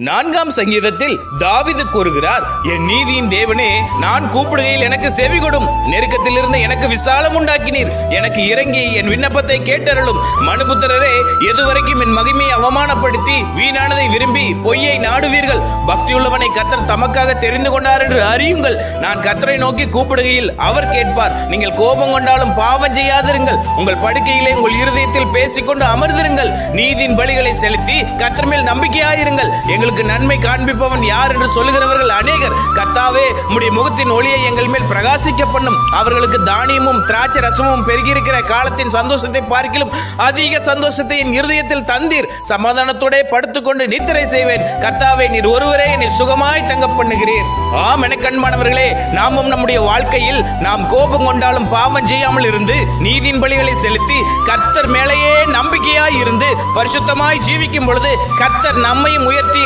4ஆம் சங்கீதத்தில் தாவீது கூறுகிறார், என் நீதியின் தேவனே, நான் கூப்பிடுகையில் எனக்கு செவி கொடும். நெருக்கத்தில் இருந்து எனக்கு விசாலம் உண்டாக்கினீர். எனக்கு இறங்கி என் விண்ணப்பத்தை கேட்டருளும். மனுபுத்திரரே, எதுவரைக்கும் என் மகிமையை அவமானப்படுத்தி வீணானதை விரும்பி பொய்யை நாடுவீர்கள்? பக்தியுள்ளவனை கர்த்தர் தமக்காக தெரிந்து கொண்டார் என்று அறியுங்கள். நான் கர்த்தரை நோக்கி கூப்பிடுகையில் அவர் கேட்பார். நீங்கள் கோபம் கொண்டாலும் பாவம் செய்யாதிருங்கள். உங்கள் படுக்கையிலே உங்கள் இருதயத்தில் பேசிக்கொண்டு அமர்ந்திருங்கள். நீதியின் பலிகளை செலுத்தி கர்த்தர் மேல் நம்பிக்கையாயிருங்கள். எங்களுக்கு நன்மை காண்பிப்பவன் யார் என்று சொல்லுகிறவர்கள் அநேகர். கர்த்தாவே, உம்முடைய முகத்தின் ஒளியை எங்கள் மேல் பிரகாசிக்க பண்ணும். அவர்களுக்கு தானியமும் திராட்சை ரசமும் பெருகியிருக்கிற காலத்தின் சந்தோஷத்தை பார்க்கிலும் அதிக சந்தோஷத்தை என் இருதயத்தில் தந்தீர். சமாதானத்தோட படுத்துக்கொண்டு நித்திரை செய்வேன். கர்த்தாவே, நீர் ஒருவரே என்னை சுகமாய் தங்க பண்ணுகிறீர். ஆம், என கண்மானவர்களே, நாமும் நம்முடைய வாழ்க்கையில் நாம் கோபம் கொண்டாலும் பாவம் செய்யாமல் இருந்து நீதியின் பலிகளை செலுத்தி கர்த்தர் மேலேயே நம்பிக்கையாய் இருந்து பரிசுத்தமாய் ஜீவிக்கும் பொழுது கர்த்தர் நம்மையும் உயர்த்தி